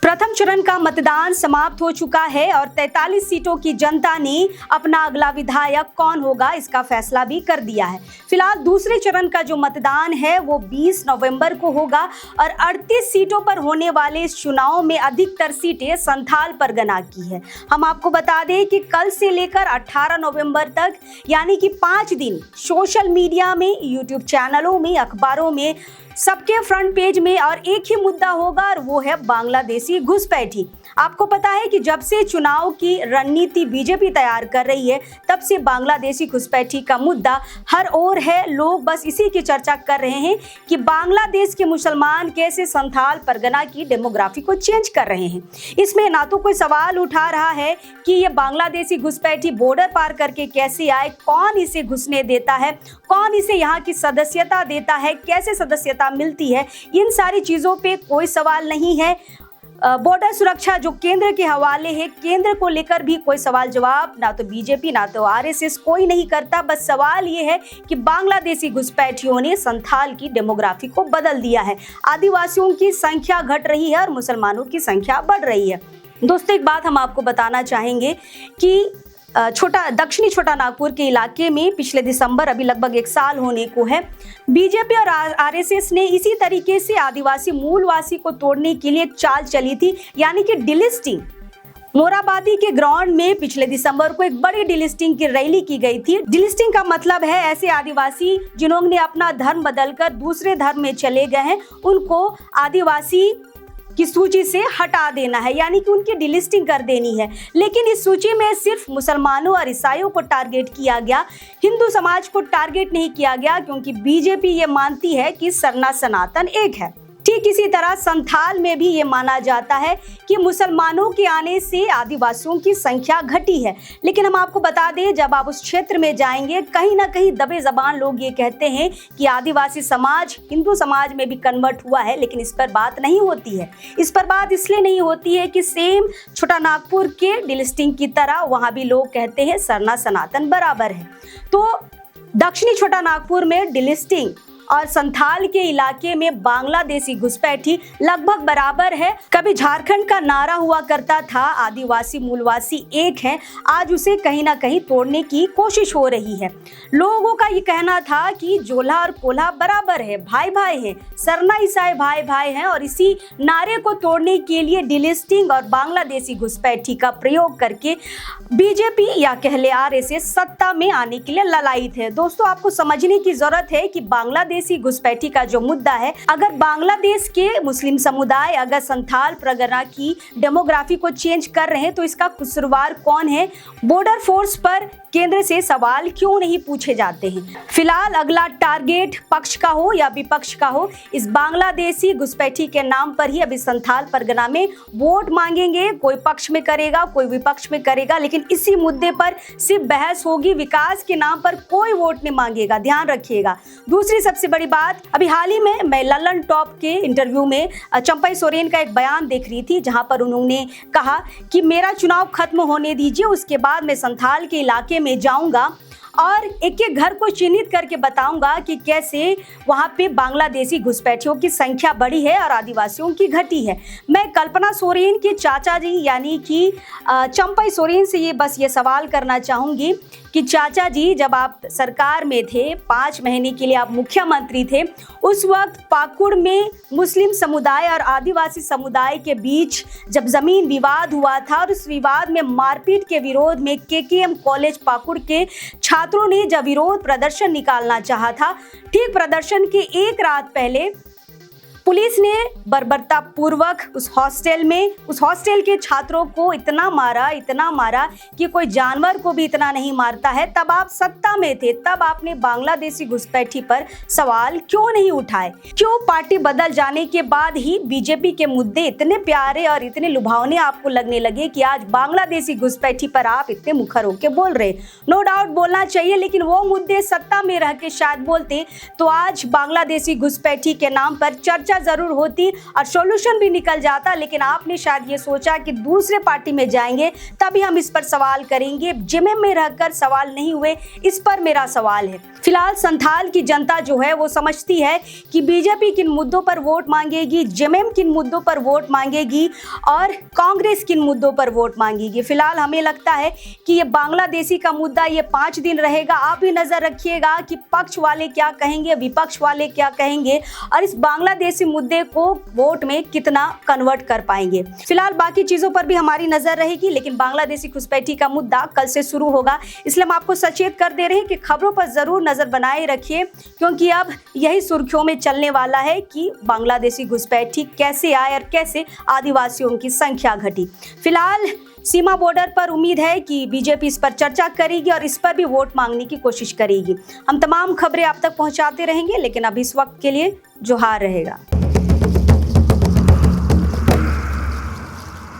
प्रथम चरण का मतदान समाप्त हो चुका है और 43 सीटों की जनता ने अपना अगला विधायक कौन होगा इसका फैसला भी कर दिया है। फिलहाल दूसरे चरण का जो मतदान है वो 20 नवंबर को होगा और 38 सीटों पर होने वाले इस चुनाव में अधिकतर सीटें संथाल परगना की है। हम आपको बता दें कि कल से लेकर 18 नवंबर तक यानी कि 5 दिन सोशल मीडिया में, यूट्यूब चैनलों में, अखबारों में सबके फ्रंट पेज में और एक ही मुद्दा होगा और वो है बांग्लादेशी घुसपैठी। आपको पता है कि जब से चुनाव की रणनीति बीजेपी तैयार कर रही है तब से बांग्लादेशी घुसपैठी का मुद्दा हर ओर है। लोग बस इसी की चर्चा कर रहे हैं कि बांग्लादेश के मुसलमान कैसे संथाल परगना की डेमोग्राफी को चेंज कर रहे हैं। इसमें ना तो कोई सवाल उठा रहा है कि ये बांग्लादेशी घुसपैठी बॉर्डर पार करके कैसे आए, कौन इसे घुसने देता है, कौन इसे यहाँ की सदस्यता देता है, कैसे सदस्यता मिलती है, इन सारी चीज़ों पे कोई सवाल नहीं है। बॉर्डर सुरक्षा जो केंद्र के हवाले है, केंद्र को लेकर भी कोई सवाल जवाब ना तो बीजेपी ना तो आरएसएस कोई नहीं करता। बस सवाल ये है कि बांग्लादेशी घुसपैठियों ने संथाल की डेमोग्राफी को बदल दिया है। आदिवासियों की संख्या घट रही है और मुसलमानों की संख्या बढ़ रही है। दोस्तों, एक बात हम आपको बताना चाहेंगे कि दक्षिणी छोटा नागपुर के इलाके में पिछले दिसंबर, अभी लगभग 1 साल होने को है, बीजेपी और आरएसएस ने इसी तरीके से आदिवासी मूलवासी को तोड़ने के लिए एक चाल चली थी, यानी कि डिलिस्टिंग। मोराबादी के ग्राउंड में पिछले दिसंबर को एक बड़ी डिलिस्टिंग की रैली की गई थी। डिलिस्टिंग का मतलब है ऐसे आदिवासी जिन्होंने अपना धर्म बदलकर दूसरे धर्म में चले गए हैं, उनको आदिवासी की सूची से हटा देना है, यानी कि उनकी डिलिस्टिंग कर देनी है। लेकिन इस सूची में सिर्फ मुसलमानों और ईसाइयों को टारगेट किया गया, हिंदू समाज को टारगेट नहीं किया गया, क्योंकि बीजेपी ये मानती है कि सरना सनातन एक है। ठीक इसी तरह संथाल में भी ये माना जाता है कि मुसलमानों के आने से आदिवासियों की संख्या घटी है। लेकिन हम आपको बता दें, जब आप उस क्षेत्र में जाएंगे कहीं ना कहीं दबे जबान लोग ये कहते हैं कि आदिवासी समाज हिंदू समाज में भी कन्वर्ट हुआ है, लेकिन इस पर बात नहीं होती है। इस पर बात इसलिए नहीं होती है कि सेम छोटा नागपुर के डिलिस्टिंग की तरह वहाँ भी लोग कहते हैं सरना सनातन बराबर है। तो दक्षिणी छोटा नागपुर में डिलिस्टिंग और संथाल के इलाके में बांग्लादेशी घुसपैठी लगभग बराबर है। कभी झारखंड का नारा हुआ करता था आदिवासी मूलवासी एक है, आज उसे कहीं ना कहीं तोड़ने की कोशिश हो रही है। लोगों का ये कहना था कि जोला और कोल्हा बराबर है, भाई भाई है, सरना ईसाई भाई भाई हैं, और इसी नारे को तोड़ने के लिए डिलिस्टिंग और बांग्लादेशी घुसपैठी का प्रयोग करके बीजेपी या कह ले आरएसएस सत्ता में आने के लिए ललायित है। दोस्तों, आपको समझने की जरूरत है कि बांग्लादेशी घुसपैठी का जो मुद्दा है, अगर बांग्लादेश के मुस्लिम समुदाय अगर संथाल परगना की डेमोग्राफी को चेंज कर रहे हैं तो इसका कसूरवार कौन है? बॉर्डर फोर्स पर केंद्र से सवाल क्यों नहीं पूछे जाते हैं? फिलहाल अगला टारगेट पक्ष का हो या विपक्ष का हो, इस बांग्लादेशी घुसपैठी के नाम पर ही अभी संथाल परगना में वोट मांगेंगे। कोई पक्ष में करेगा, कोई विपक्ष में करेगा, लेकिन इसी मुद्दे पर सिर्फ बहस होगी। विकास के नाम पर कोई वोट नहीं मांगेगा, ध्यान रखिएगा। दूसरी सबसे बड़ी बात, अभी हाल ही में मैं ललन टॉप के इंटरव्यू में चंपई सोरेन का एक बयान देख रही थी, जहां पर उन्होंने कहा कि मेरा चुनाव खत्म होने दीजिए, उसके बाद मैं संथाल के इलाके में जाऊंगा और एक एक घर को चिन्हित करके बताऊंगा कि कैसे वहां पे बांग्लादेशी घुसपैठियों की संख्या बढ़ी है और आदिवासियों की घटी है। मैं कल्पना सोरेन के चाचा जी यानी कि चंपई सोरेन से ये सवाल करना चाहूँगी कि चाचा जी, जब आप सरकार में थे, 5 महीने के लिए आप मुख्यमंत्री थे, उस वक्त पाकुड़ में मुस्लिम समुदाय और आदिवासी समुदाय के बीच जब जमीन विवाद हुआ था और उस विवाद में मारपीट के विरोध में केकेएम कॉलेज पाकुड़ के छात्रों ने जब विरोध प्रदर्शन निकालना चाहा था, ठीक प्रदर्शन के एक रात पहले पुलिस ने बर्बरता पूर्वक उस हॉस्टल के छात्रों को इतना मारा कि कोई जानवर को भी इतना नहीं मारता है। तब आप सत्ता में थे, तब आपने बांग्लादेशी घुसपैठी पर सवाल क्यों नहीं उठाए? क्यों पार्टी बदल जाने के बाद ही बीजेपी के मुद्दे इतने प्यारे और इतने लुभावने आपको लगने लगे कि आज बांग्लादेशी घुसपैठी पर आप इतने मुखर होकर बोल रहे? नो डाउट बोलना चाहिए, लेकिन वो मुद्दे सत्ता में रह के शायद बोलते तो आज बांग्लादेशी घुसपैठी के नाम पर चर्चा जरूर होती और सॉल्यूशन भी निकल जाता। लेकिन आपने शायद ये सोचा कि दूसरे पार्टी में जाएंगे तभी हम इस पर सवाल करेंगे। जिम्मे में रहकर सवाल नहीं हुए, इस पर मेरा सवाल है। फिलहाल संथाल की जनता जो है वो समझती है कि बीजेपी किन मुद्दों पर वोट मांगेगी, जेएमएम किन मुद्दों पर वोट मांगेगी और कांग्रेस किन मुद्दों पर वोट मांगेगी। फिलहाल हमें लगता है कि ये बांग्लादेशी का मुद्दा ये 5 दिन रहेगा। आप भी नजर रखिएगा कि पक्ष वाले क्या कहेंगे, विपक्ष वाले क्या कहेंगे और इस बांग्लादेशी मुद्दे को वोट में कितना कन्वर्ट कर पाएंगे। फिलहाल बाकी चीजों पर भी हमारी नजर रहेगी, लेकिन बांग्लादेशी घुसपैठी का मुद्दा कल से शुरू होगा, इसलिए हम आपको सचेत कर दे रहे हैं कि खबरों पर जरूर नजर बनाए रखिए, क्योंकि अब यही सुर्खियों में चलने वाला है कि बांग्लादेशी घुसपैठी कैसे आए और कैसे आदिवासियों की संख्या घटी। फिलहाल सीमा बॉर्डर पर उम्मीद है कि बीजेपी इस पर चर्चा करेगी और इस पर भी वोट मांगने की कोशिश करेगी। हम तमाम खबरें आप तक पहुंचाते रहेंगे, लेकिन अब इस वक्त के लिए जोहार रहेगा।